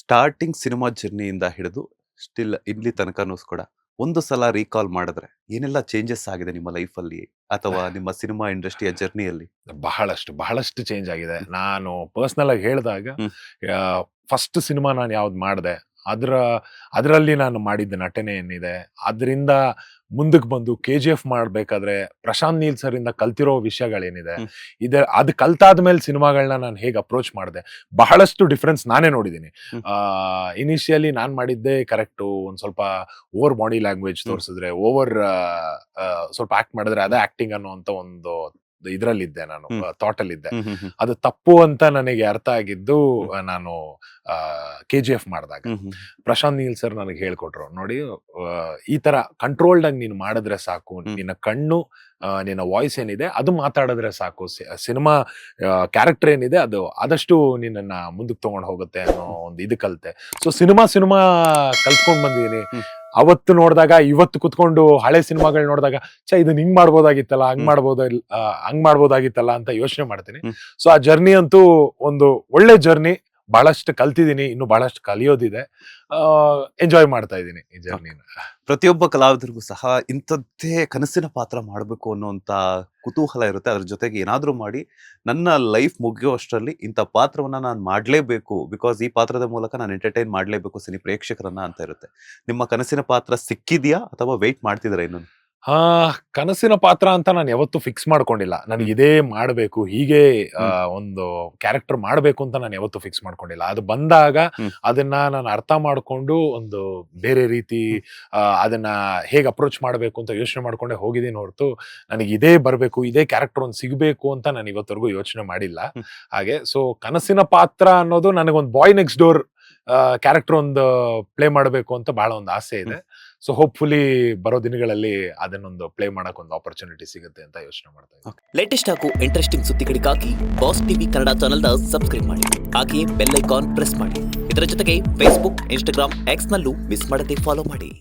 Starting cinema ಜರ್ನಿಯಿಂದ ಹಿಡಿದು still ಇಲ್ಲಿ ತನಕನೂ ಕೂಡ ಒಂದು ಸಲ ರೀಕಾಲ್ ಮಾಡಿದ್ರೆ ಏನೆಲ್ಲ ಚೇಂಜಸ್ ಆಗಿದೆ ನಿಮ್ಮ ಲೈಫಲ್ಲಿ ಅಥವಾ ನಿಮ್ಮ ಸಿನಿಮಾ ಇಂಡಸ್ಟ್ರಿಯ ಜರ್ನಿಯಲ್ಲಿ? ಬಹಳಷ್ಟು ಚೇಂಜ್ ಆಗಿದೆ. ನಾನು ಪರ್ಸನಲ್ ಆಗಿ ಹೇಳಿದಾಗ ಹ್ಮ್. ಫಸ್ಟ್ ಸಿನಿಮಾ ನಾನು ಯಾವ್ದು ಮಾಡಿದೆ ಅದರಲ್ಲಿ ನಾನು ಮಾಡಿದ್ದ ನಟನೆ ಏನಿದೆ, ಅದರಿಂದ ಮುಂದಕ್ಕೆ ಬಂದು KGF ಮಾಡ್ಬೇಕಾದ್ರೆ ಪ್ರಶಾಂತ್ ನೀಲ್ ಸರ್ ಇಂದ ಕಲ್ತಿರೋ ವಿಷಯಗಳೇನಿದೆ, ಹ್ಮ್. ಅದು ಕಲ್ತಾದ್ಮೇಲೆ ಸಿನಿಮಾಗಳನ್ನ ನಾನು ಹೇಗೆ ಅಪ್ರೋಚ್ ಮಾಡಿದೆ, ಬಹಳಷ್ಟು ಡಿಫ್ರೆನ್ಸ್ ನಾನೇ ನೋಡಿದ್ದೀನಿ. ಹ್ಮ್. ಇನಿಷಿಯಲಿ ನಾನು ಮಾಡಿದ್ದೆ ಕರೆಕ್ಟು, ಒಂದ್ ಸ್ವಲ್ಪ ಓವರ್ ಬಾಡಿ ಲ್ಯಾಂಗ್ವೇಜ್ ತೋರಿಸಿದ್ರೆ, ಓವರ್ ಸ್ವಲ್ಪ ಆಕ್ಟ್ ಮಾಡಿದ್ರೆ ಅದೇ ಆಕ್ಟಿಂಗ್ ಅನ್ನುವಂತ ಒಂದು ಇದ್ರಲ್ಲಿದ್ದೆ, ನಾನು ಥಾಟ್ ಅಲ್ಲಿ ಇದ್ದೆ. ಅದು ತಪ್ಪು ಅಂತ ನನಗೆ ಅರ್ಥ ಆಗಿದ್ದು ನಾನು KGF ಮಾಡಿದಾಗ ಪ್ರಶಾಂತ್ ನೀಲ್ ಸರ್ ನನಗೆ ಹೇಳ್ಕೊಟ್ರು, ನೋಡಿ ಈ ತರ ಕಂಟ್ರೋಲ್ಡ್ ಆಗಿ ನೀನು ಮಾಡಿದ್ರೆ ಸಾಕು, ನಿನ್ನ ಕಣ್ಣು, ನಿನ್ನ ವಾಯ್ಸ್ ಏನಿದೆ ಅದು ಮಾತಾಡಿದ್ರೆ ಸಾಕು, ಸಿನಿಮಾ ಕ್ಯಾರೆಕ್ಟರ್ ಏನಿದೆ ಅದು ಆದಷ್ಟು ನಿನ್ನನ್ನ ಮುಂದಕ್ಕೆ ತಗೊಂಡು ಹೋಗುತ್ತೆ ಅನ್ನೋ ಒಂದು ಇದು ಕಲಿತೆ. ಸೊ ಸಿನಿಮಾ ಕಲ್ತ್ಕೊಂಡ್ ಬಂದಿದ್ದೀನಿ. ಅವತ್ತು ನೋಡಿದಾಗ ಇವತ್ತು ಕುತ್ಕೊಂಡು ಹಳೆ ಸಿನಿಮಾಗಳು ನೋಡಿದಾಗ ಇದನ್ನ ಹಿಂಗ್ ಮಾಡ್ಬೋದಾಗಿತ್ತಲ್ಲ, ಹಂಗ್ ಮಾಡ್ಬೋದಾಗಿತ್ತಲ್ಲ ಅಂತ ಯೋಚನೆ ಮಾಡ್ತೀನಿ. ಸೊ ಆ ಜರ್ನಿ ಅಂತೂ ಒಂದು ಒಳ್ಳೆ ಜರ್ನಿ. ಬಹಳಷ್ಟು ಕಲ್ತಿದ್ದೀನಿ, ಇನ್ನು ಬಹಳಷ್ಟು ಕಲಿಯೋದಿದೆ. ಎಂಜಾಯ್ ಮಾಡ್ತಾ ಇದ್ದೀನಿ ಈ ಜರ್ನಿನ. ಪ್ರತಿಯೊಬ್ಬ ಕಲಾವಿದರಿಗೂ ಸಹ ಇಂಥದ್ದೇ ಕನಸಿನ ಪಾತ್ರ ಮಾಡಬೇಕು ಅನ್ನೋಂಥ ಕುತೂಹಲ ಇರುತ್ತೆ. ಅದ್ರ ಜೊತೆಗೆ ಏನಾದ್ರೂ ಮಾಡಿ ನನ್ನ ಲೈಫ್ ಮುಗಿಯುವಷ್ಟರಲ್ಲಿ ಇಂಥ ಪಾತ್ರವನ್ನ ನಾನು ಮಾಡ್ಲೇಬೇಕು, ಬಿಕಾಸ್ ಈ ಪಾತ್ರದ ಮೂಲಕ ನಾನು ಎಂಟರ್ಟೈನ್ ಮಾಡ್ಲೇಬೇಕು ಸಿನಿ ಪ್ರೇಕ್ಷಕರನ್ನ ಅಂತ ಇರುತ್ತೆ. ನಿಮ್ಮ ಕನಸಿನ ಪಾತ್ರ ಸಿಕ್ಕಿದ್ಯಾ ಅಥವಾ ವೆಯ್ಟ್ ಮಾಡ್ತಿದ್ದೀರಾ ಇನ್ನು? ಕನಸಿನ ಪಾತ್ರ ಅಂತ ನಾನು ಯಾವತ್ತೂ ಫಿಕ್ಸ್ ಮಾಡ್ಕೊಂಡಿಲ್ಲ. ನನಗೆ ಇದೇ ಮಾಡ್ಬೇಕು, ಹೀಗೆ ಒಂದು ಕ್ಯಾರೆಕ್ಟರ್ ಮಾಡ್ಬೇಕು ಅಂತ ನಾನು ಯಾವತ್ತೂ ಫಿಕ್ಸ್ ಮಾಡ್ಕೊಂಡಿಲ್ಲ. ಅದು ಬಂದಾಗ ಅದನ್ನ ನಾನು ಅರ್ಥ ಮಾಡ್ಕೊಂಡು ಒಂದು ಬೇರೆ ರೀತಿ ಅದನ್ನ ಹೇಗೆ ಅಪ್ರೋಚ್ ಮಾಡ್ಬೇಕು ಅಂತ ಯೋಚನೆ ಮಾಡ್ಕೊಂಡೆ ಹೋಗಿದ್ದೀನಿ ಹೊರತು ನನಗೆ ಇದೇ ಬರ್ಬೇಕು, ಇದೇ ಕ್ಯಾರೆಕ್ಟರ್ ಒಂದು ಸಿಗ್ಬೇಕು ಅಂತ ನಾನು ಇವತ್ತವರೆಗೂ ಯೋಚನೆ ಮಾಡಿಲ್ಲ. ಹಾಗೆ ಸೊ ಕನಸಿನ ಪಾತ್ರ ಅನ್ನೋದು ನನಗೊಂದು ಬಾಯ್ ನೆಕ್ಸ್ಟ್ ಡೋರ್ ಕ್ಯಾರೆಕ್ಟರ್ ಒಂದು ಪ್ಲೇ ಮಾಡಬೇಕು ಅಂತ ಬಹಳ ಒಂದು ಆಸೆ ಇದೆ. ಸೊ ಹೋಪ್ಫುಲಿ ಬರೋ ದಿನಗಳಲ್ಲಿ ಅದನ್ನೊಂದು ಪ್ಲೇ ಮಾಡಕ್ ಒಂದು ಆಪರ್ಚುನಿಟಿ ಸಿಗುತ್ತೆ ಅಂತ ಯೋಚನೆ ಮಾಡ್ತಾ ಇದ್ದೀನಿ. ಲೇಟೆಸ್ಟ್ ಹಾಗೂ ಇಂಟ್ರೆಸ್ಟಿಂಗ್ ಸುದ್ದಿಗಳಿಗಾಗಿ ಬಾಸ್ ಟಿವಿ ಕನ್ನಡ ಚಾನೆಲ್ನ ಸಬ್ಸ್ಕ್ರೈಬ್ ಮಾಡಿ, ಹಾಗೆ ಬೆಲ್ ಐಕಾನ್ ಪ್ರೆಸ್ ಮಾಡಿ. ಇದರ ಜೊತೆಗೆ ಫೇಸ್ಬುಕ್, ಇನ್ಸ್ಟಾಗ್ರಾಮ್, ಎಕ್ಸ್ ನಲ್ಲೂ ಮಿಸ್ ಮಾಡದೆ ಫಾಲೋ ಮಾಡಿ.